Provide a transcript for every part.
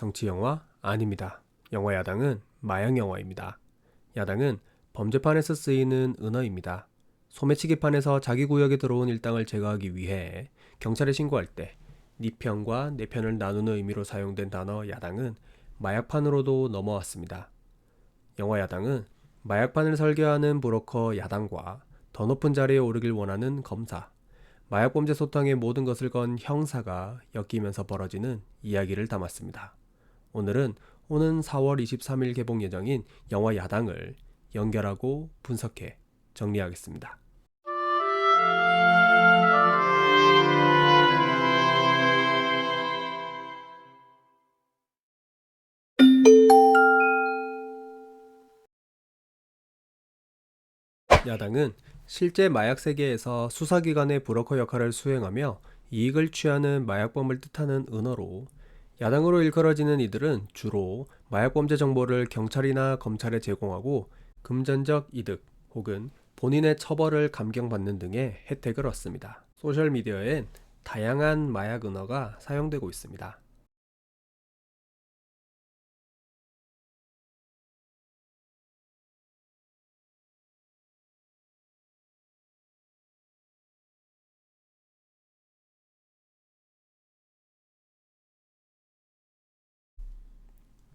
정치 영화 아닙니다. 영화 야당은 마약 영화입니다. 야당은 범죄판에서 쓰이는 은어입니다. 소매치기판에서 자기 구역에 들어온 일당을 제거하기 위해 경찰에 신고할 때 네 편과 내 편을 나누는 의미로 사용된 단어 야당은 마약판으로도 넘어왔습니다. 영화 야당은 마약판을 설계하는 브로커 야당과 더 높은 자리에 오르길 원하는 검사, 마약범죄 소탕의 모든 것을 건 형사가 엮이면서 벌어지는 이야기를 담았습니다. 오늘은 오는 4월 23일 개봉 예정인 영화 야당을 연결하고 분석해 정리하겠습니다. 야당은 실제 마약 세계에서 수사기관의 브로커 역할을 수행하며 이익을 취하는 마약범을 뜻하는 은어로, 야당으로 일컬어지는 이들은 주로 마약범죄 정보를 경찰이나 검찰에 제공하고 금전적 이득 혹은 본인의 처벌을 감경받는 등의 혜택을 얻습니다. 소셜미디어엔 다양한 마약 은어가 사용되고 있습니다.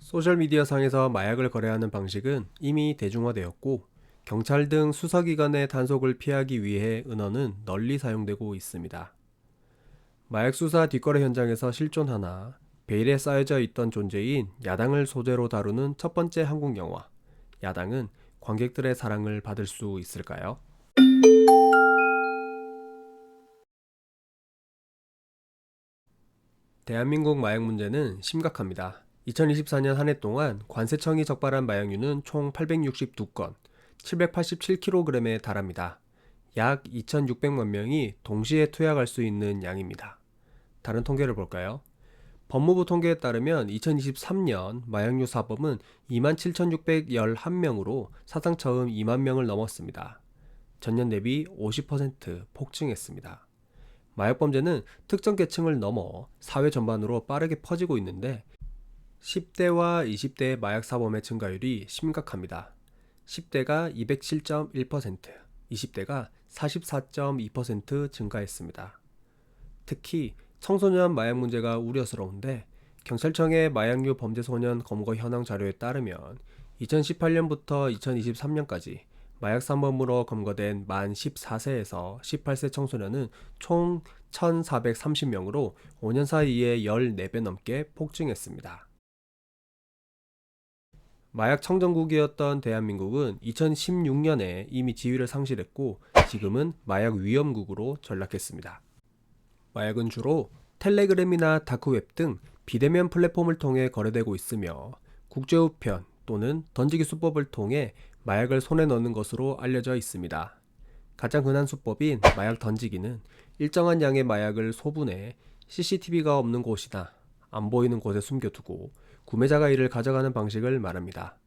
소셜미디어 상에서 마약을 거래하는 방식은 이미 대중화되었고, 경찰 등 수사기관의 단속을 피하기 위해 은어는 널리 사용되고 있습니다. 마약 수사 뒷거래 현장에서 실존하나 베일에 쌓여져 있던 존재인 야당을 소재로 다루는 첫 번째 한국 영화, 야당은 관객들의 사랑을 받을 수 있을까요? 대한민국 마약 문제는 심각합니다. 2024년 한 해 동안 관세청이 적발한 마약류는 총 862건, 787kg에 달합니다. 약 2,600만 명이 동시에 투약할 수 있는 양입니다. 다른 통계를 볼까요? 법무부 통계에 따르면 2023년 마약류 사범은 27,611명으로 사상 처음 2만 명을 넘었습니다. 전년 대비 50% 폭증했습니다. 마약범죄는 특정 계층을 넘어 사회 전반으로 빠르게 퍼지고 있는데 10대와 20대의 마약 사범의 증가율이 심각합니다. 10대가 207.1%, 20대가 44.2% 증가했습니다. 특히 청소년 마약 문제가 우려스러운데, 경찰청의 마약류 범죄 소년 검거 현황 자료에 따르면 2018년부터 2023년까지 마약 사범으로 검거된 만 14세에서 18세 청소년은 총 1,430명으로 5년 사이에 14배 넘게 폭증했습니다. 마약 청정국이었던 대한민국은 2016년에 이미 지위를 상실했고, 지금은 마약 위험국으로 전락했습니다. 마약은 주로 텔레그램이나 다크웹 등 비대면 플랫폼을 통해 거래되고 있으며, 국제우편 또는 던지기 수법을 통해 마약을 손에 넣는 것으로 알려져 있습니다. 가장 흔한 수법인 마약 던지기는 일정한 양의 마약을 소분해 CCTV가 없는 곳이나 안 보이는 곳에 숨겨두고 구매자가 이를 가져가는 방식을 말합니다.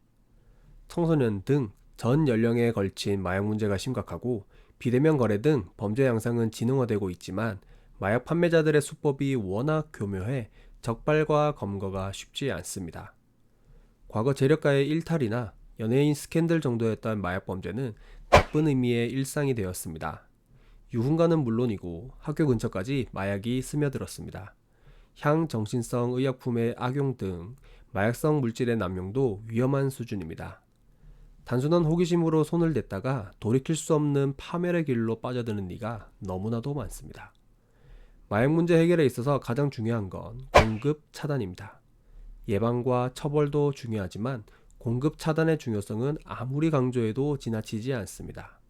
청소년 등 전 연령에 걸친 마약 문제가 심각하고, 비대면 거래 등 범죄 양상은 진흥화되고 있지만 마약 판매자들의 수법이 워낙 교묘해 적발과 검거가 쉽지 않습니다. 과거 재력가의 일탈이나 연예인 스캔들 정도였던 마약 범죄는 나쁜 의미의 일상이 되었습니다. 유흥가는 물론이고 학교 근처까지 마약이 스며들었습니다. 향정신성 의약품의 악용 등 마약성 물질의 남용도 위험한 수준입니다. 단순한 호기심으로 손을 댔다가 돌이킬 수 없는 파멸의 길로 빠져드는 이가 너무나도 많습니다. 마약 문제 해결에 있어서 가장 중요한 건 공급 차단입니다. 예방과 처벌도 중요하지만 공급 차단의 중요성은 아무리 강조해도 지나치지 않습니다.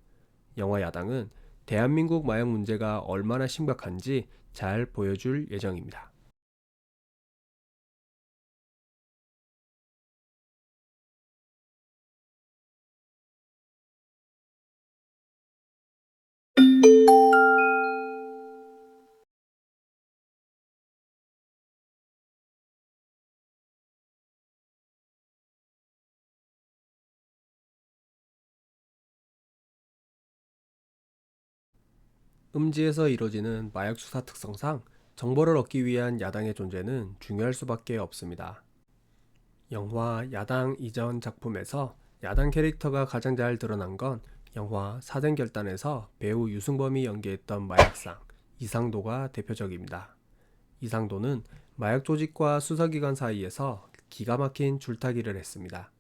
영화 야당은 대한민국 마약 문제가 얼마나 심각한지 잘 보여줄 예정입니다. 음지에서 이뤄지는 마약 수사 특성상 정보를 얻기 위한 야당의 존재는 중요할 수밖에 없습니다. 영화 야당 이전 작품에서 야당 캐릭터가 가장 잘 드러난 건 영화 사생결단에서 배우 유승범이 연기했던 마약상 이상도가 대표적입니다. 이상도는 마약 조직과 수사기관 사이에서 기가 막힌 줄타기를 했습니다.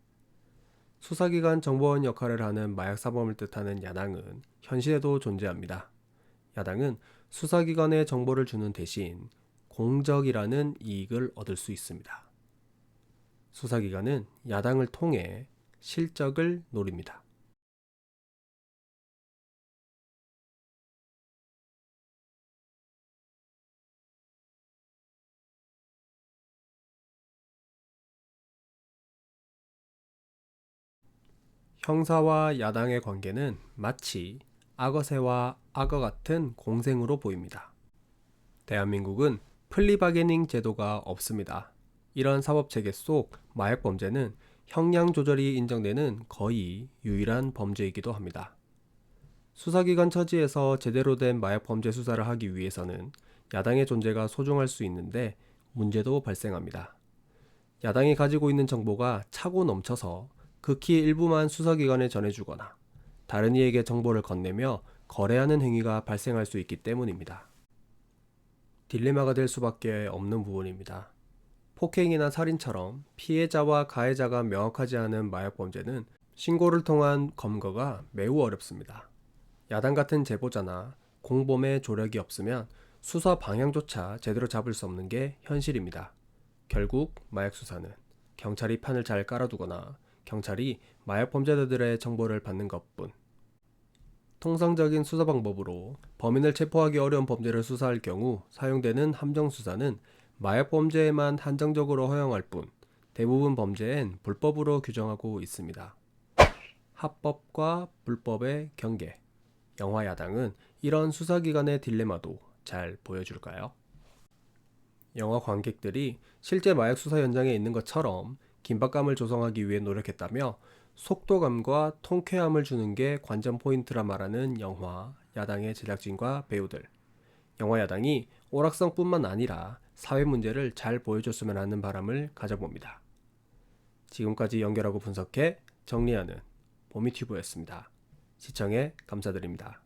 수사기관 정보원 역할을 하는 마약사범을 뜻하는 야당은 현실에도 존재합니다. 야당은 수사기관에 정보를 주는 대신 공적이라는 이익을 얻을 수 있습니다. 수사기관은 야당을 통해 실적을 노립니다. 형사와 야당의 관계는 마치 악어새와 악어 같은 공생으로 보입니다. 대한민국은 플리바게닝 제도가 없습니다. 이런 사법체계 속 마약 범죄는 형량 조절이 인정되는 거의 유일한 범죄이기도 합니다. 수사기관 처지에서 제대로 된 마약 범죄 수사를 하기 위해서는 야당의 존재가 소중할 수 있는데 문제도 발생합니다. 야당이 가지고 있는 정보가 차고 넘쳐서 극히 일부만 수사기관에 전해주거나 다른 이에게 정보를 건네며 거래하는 행위가 발생할 수 있기 때문입니다. 딜레마가 될 수밖에 없는 부분입니다. 폭행이나 살인처럼 피해자와 가해자가 명확하지 않은 마약 범죄는 신고를 통한 검거가 매우 어렵습니다. 야당 같은 제보자나 공범의 조력이 없으면 수사 방향조차 제대로 잡을 수 없는 게 현실입니다. 결국 마약 수사는 경찰이 판을 잘 깔아두거나 경찰이 마약 범죄자들의 정보를 받는 것뿐. 통상적인 수사 방법으로 범인을 체포하기 어려운 범죄를 수사할 경우 사용되는 함정수사는 마약 범죄에만 한정적으로 허용할 뿐 대부분 범죄엔 불법으로 규정하고 있습니다. 합법과 불법의 경계. 영화 야당은 이런 수사기관의 딜레마도 잘 보여줄까요? 영화 관객들이 실제 마약 수사 현장에 있는 것처럼 긴박감을 조성하기 위해 노력했다며 속도감과 통쾌함을 주는 게 관전 포인트라 말하는 영화 야당의 제작진과 배우들. 영화 야당이 오락성뿐만 아니라 사회 문제를 잘 보여줬으면 하는 바람을 가져봅니다. 지금까지 연결하고 분석해 정리하는 보미튜브였습니다. 시청해 감사드립니다.